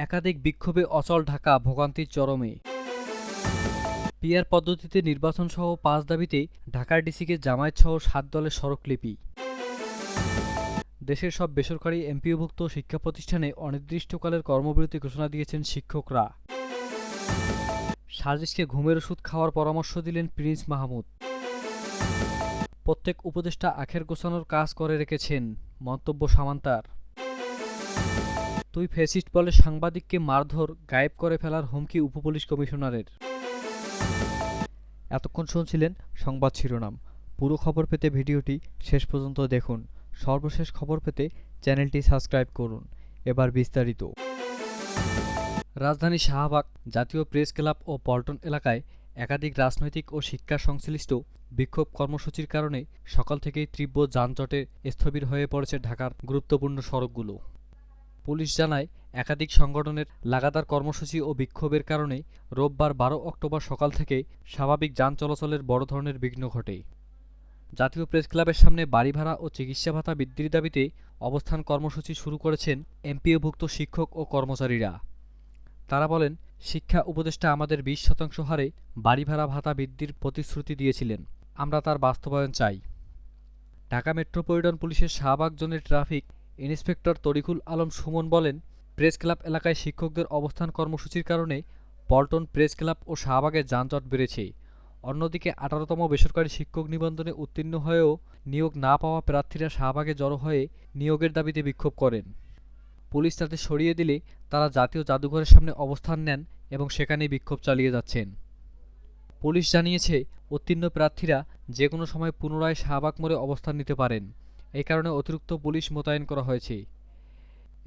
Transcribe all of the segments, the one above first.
একাধিক বিক্ষোভে অচল ঢাকা, ভোগান্তির চরমে। পিআর পদ্ধতিতে নির্বাচন সহ ৫ দাবিতে ঢাকার ডিসিকে জামায়াতসহ ৭ দলের স্মারকলিপি। দেশের সব বেসরকারি এমপিওভুক্ত শিক্ষা প্রতিষ্ঠানে অনির্দিষ্টকালের কর্মবিরতি ঘোষণা দিয়েছেন শিক্ষকরা। সার্জিসকে ঘুমের ওষুধ খাওয়ার পরামর্শ দিলেন প্রিন্স মাহমুদ। প্রত্যেক উপদেষ্টা আখের গোছানোর কাজ করে রেখেছেন, মন্তব্য সামান্তার। তুই ফ্যাসিস্ট বলে সাংবাদিককে মারধর, গায়েব করে ফেলার হুমকি উপপুলিশ কমিশনারের। এতক্ষণ শুনছিলেন সংবাদ শিরোনাম। পুরো খবর পেতে ভিডিওটি শেষ পর্যন্ত দেখুন। সর্বশেষ খবর পেতে চ্যানেলটি সাবস্ক্রাইব করুন। এবার বিস্তারিত। রাজধানী শাহবাগ, জাতীয় প্রেস ক্লাব ও পল্টন এলাকায় একাধিক রাজনৈতিক ও শিক্ষা সংশ্লিষ্ট বিক্ষোভ কর্মসূচির কারণে সকাল থেকেই তীব্র যানজটে স্থবির হয়ে পড়েছে ঢাকার গুরুত্বপূর্ণ সড়কগুলো। পুলিশ জানায়, একাধিক সংগঠনের লাগাতার কর্মসূচি ও বিক্ষোভের কারণে রোববার ১২ অক্টোবর সকাল থেকে স্বাভাবিক যান চলাচলের বড় ধরনের বিঘ্ন ঘটে। জাতীয় প্রেস ক্লাবের সামনে বাড়ি ভাড়া ও চিকিৎসা ভাতা বৃদ্ধির দাবিতে অবস্থান কর্মসূচি শুরু করেছেন এমপিওভুক্ত শিক্ষক ও কর্মচারীরা। তারা বলেন, শিক্ষা উপদেষ্টা আমাদের ২০% হারে বাড়ি ভাড়া ভাতা বৃদ্ধির প্রতিশ্রুতি দিয়েছিলেন, আমরা তার বাস্তবায়ন চাই। ঢাকা মেট্রোপলিটন পুলিশের শাহবাগ জোনের ট্রাফিক ইন্সপেক্টর তরিকুল আলম সুমন বলেন, প্রেস ক্লাব এলাকায় শিক্ষকদের অবস্থান কর্মসূচির কারণে পল্টন প্রেস ক্লাব ও শাহবাগে যানজট বেড়েছে। অন্যদিকে ১৮তম বেসরকারি শিক্ষক নিবন্ধনে উত্তীর্ণ হয়েও নিয়োগ না পাওয়া প্রার্থীরা শাহবাগে জড়ো হয়ে নিয়োগের দাবিতে বিক্ষোভ করেন। পুলিশ তাদের সরিয়ে দিলে তারা জাতীয় জাদুঘরের সামনে অবস্থান নেন এবং সেখানেই বিক্ষোভ চালিয়ে যাচ্ছেন। পুলিশ জানিয়েছে, উত্তীর্ণ প্রার্থীরা যে কোনো সময় পুনরায় শাহবাগ মোড়ে অবস্থান নিতে পারেন। এই কারণে অতিরিক্ত পুলিশ মোতায়েন করা হয়েছে।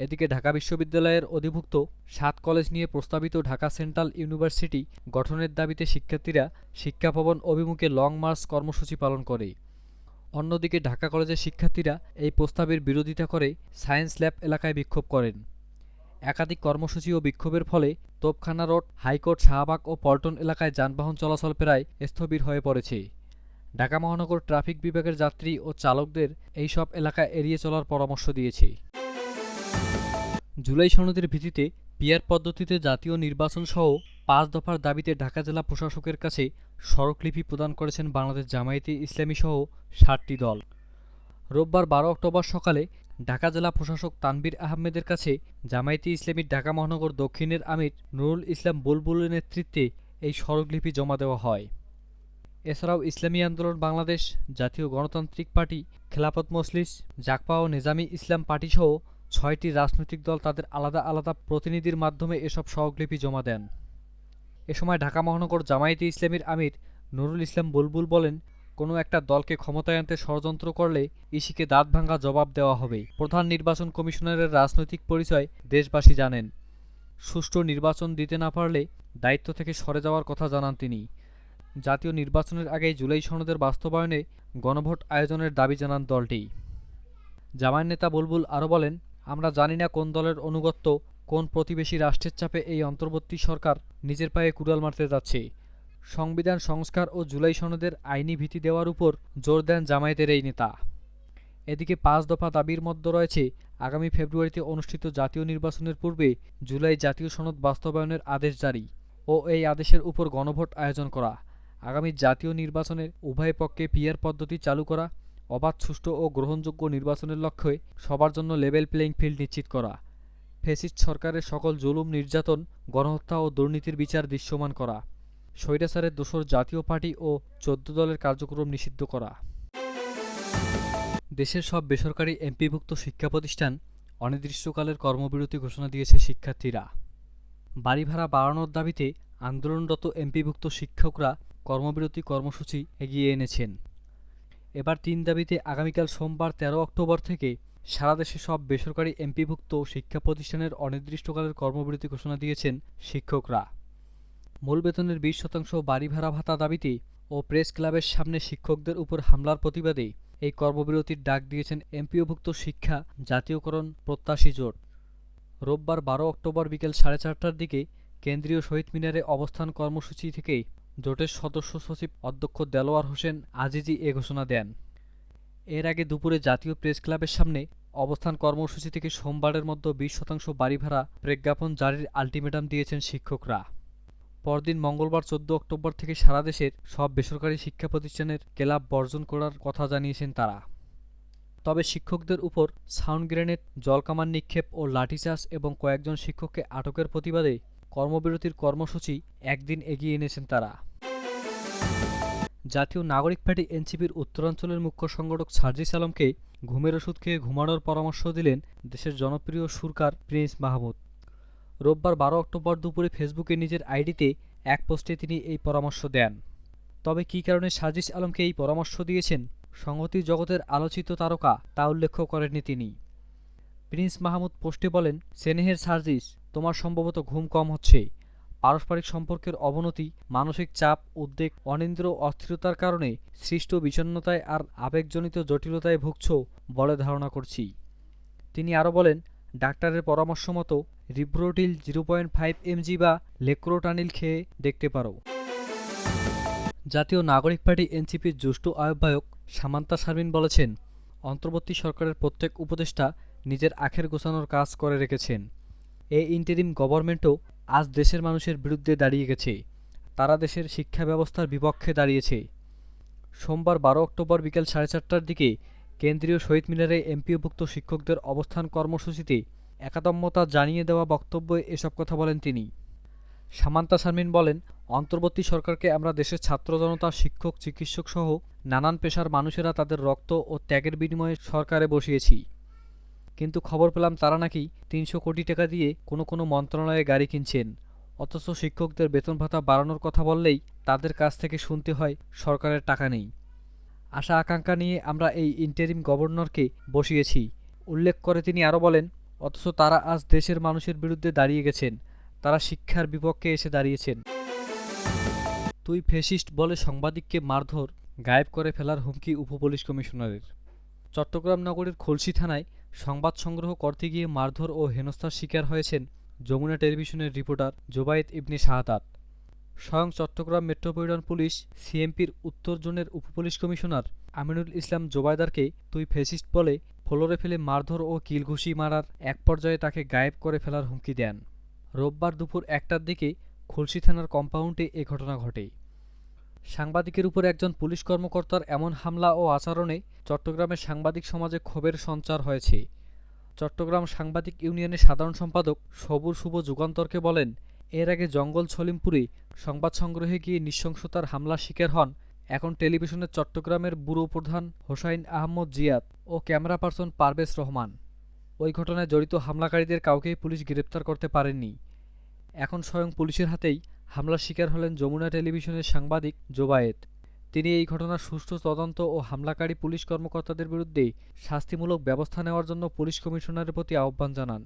এদিকে ঢাকা বিশ্ববিদ্যালয়ের অধিভুক্ত ৭ কলেজ নিয়ে প্রস্তাবিত ঢাকা সেন্ট্রাল ইউনিভার্সিটি গঠনের দাবিতে শিক্ষার্থীরা শিক্ষা ভবন অভিমুখে লং মার্চ কর্মসূচি পালন করে। অন্যদিকে ঢাকা কলেজের শিক্ষার্থীরা এই প্রস্তাবের বিরোধিতা করে সায়েন্স ল্যাব এলাকায় বিক্ষোভ করেন। একাধিক কর্মসূচি ও বিক্ষোভের ফলে তোপখানা রোড, হাইকোর্ট, শাহবাগ ও পল্টন এলাকায় যানবাহন চলাচল প্রায় স্থবির হয়ে পড়েছে। ঢাকা মহানগর ট্রাফিক বিভাগের যাত্রী ও চালকদের এই সব এলাকা এড়িয়ে চলার পরামর্শ দিয়েছে। জুলাই সনদের ভিত্তিতে পিআর পদ্ধতিতে জাতীয় নির্বাচন সহ ৫ দফার দাবিতে ঢাকা জেলা প্রশাসকের কাছে স্মারকলিপি প্রদান করেছেন বাংলাদেশ জামায়াতে ইসলামী সহ ৭টি দল। রোববার ১২ অক্টোবর সকালে ঢাকা জেলা প্রশাসক তানভীর আহমেদের কাছে জামায়াতে ইসলামীর ঢাকা মহানগর দক্ষিণের আমির নুরুল ইসলাম বুলবুলের নেতৃত্বে এই স্মারকলিপি জমা দেওয়া হয়। এছাড়াও ইসলামী আন্দোলন বাংলাদেশ, জাতীয় গণতান্ত্রিক পার্টি, খেলাফত মজলিস, জাকপা ও নিজামী ইসলাম পার্টিসহ ৬টি রাজনৈতিক দল তাদের আলাদা আলাদা প্রতিনিধির মাধ্যমে এসব স্মারকলিপি জমা দেন। এ সময় ঢাকা মহানগর জামায়াতে ইসলামীর আমির নুরুল ইসলাম বুলবুল বলেন, কোনো একটা দলকে ক্ষমতায় আনতে ষড়যন্ত্র করলে ইসিকে দাঁতভাঙা জবাব দেওয়া হবে। প্রধান নির্বাচন কমিশনারের রাজনৈতিক পরিচয় দেশবাসী জানেন। সুষ্ঠু নির্বাচন দিতে না পারলে দায়িত্ব থেকে সরে যাওয়ার কথা জানান তিনি। জাতীয় নির্বাচনের আগেই জুলাই সনদের বাস্তবায়নে গণভোট আয়োজনের দাবি জানান দলটি। জামায়াত নেতা বুলবুল আরও বলেন, আমরা জানি না কোন দলের অনুগত্য, কোন প্রতিবেশী রাষ্ট্রের চাপে এই অন্তর্বর্তী সরকার নিজের পায়ে কুড়াল মারতে যাচ্ছে। সংবিধান সংস্কার ও জুলাই সনদের আইনি ভিত্তি দেওয়ার উপর জোর দেন জামায়াতের এই নেতা। এদিকে ৫ দফা দাবির মধ্যে রয়েছে আগামী ফেব্রুয়ারিতে অনুষ্ঠিত জাতীয় নির্বাচনের পূর্বে জুলাই জাতীয় সনদ বাস্তবায়নের আদেশ জারি ও এই আদেশের উপর গণভোট আয়োজন করা, আগামী জাতীয় নির্বাচনের উভয় পক্ষে পিআর পদ্ধতি চালু করা, অবাধ, সুষ্ঠু ও গ্রহণযোগ্য নির্বাচনের লক্ষ্যে সবার জন্য লেভেল প্লেইং ফিল্ড নিশ্চিত করা, ফ্যাসিস্ট সরকারের সকল জুলুম, নির্যাতন, গণহত্যা ও দুর্নীতির বিচার দৃশ্যমান করা, স্বৈরাচারের দোসর জাতীয় পার্টি ও ১৪ দলের কার্যক্রম নিষিদ্ধ করা। দেশের সব বেসরকারি এমপিভুক্ত শিক্ষা প্রতিষ্ঠান অনির্দিষ্টকালের কর্মবিরতি ঘোষণা দিয়েছে শিক্ষার্থীরা। বাড়ি ভাড়া বাড়ানোর দাবিতে আন্দোলনরত এমপিভুক্ত শিক্ষকরা কর্মবিরতি কর্মসূচি এগিয়ে এনেছেন। এবার ৩ দাবিতে আগামীকাল সোমবার ১৩ অক্টোবর থেকে সারা দেশে সব বেসরকারি এমপিভুক্ত শিক্ষা প্রতিষ্ঠানের অনির্দিষ্টকালের কর্মবিরতি ঘোষণা দিয়েছেন শিক্ষকরা। মূল বেতনের ২০% বাড়ি ভাড়া ভাতা দাবিতে ও প্রেস ক্লাবের সামনে শিক্ষকদের উপর হামলার প্রতিবাদে এই কর্মবিরতির ডাক দিয়েছেন এমপিওভুক্ত শিক্ষা জাতীয়করণ প্রত্যাশী জোট। রোববার ১২ অক্টোবর বিকেল ৪:৩০টার দিকে কেন্দ্রীয় শহীদ মিনারে অবস্থান কর্মসূচি থেকে জোটের সদস্য সচিব অধ্যক্ষ দেলোয়ার হোসেন আজিজি এ ঘোষণা দেন। এর আগে দুপুরে জাতীয় প্রেস ক্লাবের সামনে অবস্থান কর্মসূচি থেকে সোমবারের মধ্যে 20% বাড়ি ভাড়া প্রজ্ঞাপন জারির আলটিমেটাম দিয়েছেন শিক্ষকরা। পরদিন মঙ্গলবার 14 অক্টোবর থেকে সারা দেশের সব বেসরকারি শিক্ষা প্রতিষ্ঠানের ক্লাব বর্জন করার কথা জানিয়েছেন তারা। তবে শিক্ষকদের উপর সাউন্ড গ্রেনেড, জলকামান নিক্ষেপ ও লাঠিচার্জ এবং কয়েকজন শিক্ষককে আটকের প্রতিবাদে কর্মবিরতির কর্মসূচি একদিন এগিয়ে এনেছেন তারা। জাতীয় নাগরিক পার্টি এনসিপির উত্তরাঞ্চলের মুখ্য সংগঠক সার্জিস আলমকে ঘুমের ওষুধ খেয়ে ঘুমানোর পরামর্শ দিলেন দেশের জনপ্রিয় সুরকার প্রিন্স মাহমুদ। রোববার 12 অক্টোবর দুপুরে ফেসবুকে নিজের আইডিতে এক পোস্টে তিনি এই পরামর্শ দেন। তবে কী কারণে সার্জিস আলমকে এই পরামর্শ দিয়েছেন সংগীত জগতের আলোচিত তারকা তা উল্লেখ করেননি তিনি। প্রিন্স মাহমুদ পোস্টে বলেন, স্নেহের সার্জিস, তোমার সম্ভবত ঘুম কম হচ্ছে। পারস্পরিক সম্পর্কের অবনতি, মানসিক চাপ, উদ্বেগ, অনিন্দ্র অস্থিরতার কারণে সৃষ্ট বিষণ্ণতায় আর আবেগজনিত জটিলতায় ভুগছ বলে ধারণা করছি। তিনি আরও বলেন, ডাক্তারের পরামর্শ মতো রিব্রোটিল 0.5 mg বা লেক্রোটানিল খেয়ে দেখতে পারো। জাতীয় নাগরিক পার্টি এনসিপির জ্যেষ্ঠ আহ্বায়ক সামান্তা শারমিন বলেছেন, অন্তর্বর্তী সরকারের প্রত্যেক উপদেষ্টা নিজের আখের গোছানোর কাজ করে রেখেছেন। এই ইন্টারিম গভর্নমেন্টও আজ দেশের মানুষের বিরুদ্ধে দাঁড়িয়ে গেছে। তারা দেশের শিক্ষা ব্যবস্থার বিপক্ষে দাঁড়িয়েছে। সোমবার 12 অক্টোবর বিকেল 4:30টার দিকে কেন্দ্রীয় শহীদ মিনারে এমপিওভুক্ত শিক্ষকদের অবস্থান কর্মসূচিতে একাত্মতা জানিয়ে দেওয়া বক্তব্যে এসব কথা বলেন তিনি। সামান্তা শারমিন বলেন, অন্তর্বর্তী সরকারকে আমরা দেশের ছাত্র জনতা, শিক্ষক, চিকিৎসক সহ নানান পেশার মানুষেরা তাদের রক্ত ও ত্যাগের বিনিময়ে সরকারে বসিয়েছি। কিন্তু খবর পেলাম তারা নাকি 300 কোটি টাকা দিয়ে কোনো মন্ত্রণালয়ে গাড়ি কিনছেন, অথচ শিক্ষকদের বেতন ভাতা বাড়ানোর কথা বললেই তাদের কাছ থেকে শুনতে হয় সরকারের টাকা নেই। আশা আকাঙ্ক্ষা নিয়ে আমরা এই ইন্টারিম গভর্নরকে বসিয়েছি উল্লেখ করে তিনি আরও বলেন, অথচ তারা আজ দেশের মানুষের বিরুদ্ধে দাঁড়িয়ে গেছেন। তারা শিক্ষার বিপক্ষে এসে দাঁড়িয়েছেন। তুই ফ্যাসিস্ট বলে সাংবাদিককে মারধর, গায়েব করে ফেলার হুমকি উপপুলিশ কমিশনারের। চট্টগ্রাম নগরীর খুলশী থানায় সংবাদ সংগ্রহ করতে গিয়ে মারধর ও হেনস্থার শিকার হয়েছেন যমুনা টেলিভিশনের রিপোর্টার জোবায়েদ ইবনে শাহাদাত। স্বয়ং চট্টগ্রাম মেট্রোপলিটন পুলিশ সিএমপির উত্তর জোনের উপপুলিশ কমিশনার আমিনুল ইসলাম জোবায়দারকে তুই ফ্যাসিস্ট বলে ফ্লোরে ফেলে মারধর ও কিলঘুষি মারার এক পর্যায়ে তাকে গায়েব করে ফেলার হুমকি দেন। রোববার দুপুর 1টার দিকে খুলশী থানার কম্পাউন্ডে এ ঘটনা ঘটে। সাংবাদিকের উপর একজন পুলিশ কর্মকর্তার এমন হামলা ও আচরণে চট্টগ্রামের সাংবাদিক সমাজে ক্ষোভের সঞ্চার হয়েছে। চট্টগ্রাম সাংবাদিক ইউনিয়নের সাধারণ সম্পাদক সবুর শুভ যুগান্তরকে বলেন, এর আগে জঙ্গল সলিমপুরে সংবাদ সংগ্রহে গিয়ে নৃশংসতার হামলার শিকার হন এখন টেলিভিশনের চট্টগ্রামের ব্যুরো প্রধান হোসাইন আহমদ জিয়াদ ও ক্যামেরা পার্সন পারভেজ রহমান। ওই ঘটনায় জড়িত হামলাকারীদের কাউকেই পুলিশ গ্রেপ্তার করতে পারেননি। এখন স্বয়ং পুলিশের হাতেই হামলার শিকার হলেন যমুনা টেলিভিশনের সাংবাদিক জোবায়েদ। তিনি এই ঘটনার সুষ্ঠু তদন্ত ও হামলাকারী পুলিশ কর্মকর্তাদের বিরুদ্ধে শাস্তিমূলক ব্যবস্থা নেওয়ার জন্য পুলিশ কমিশনারের প্রতি আহ্বান জানান।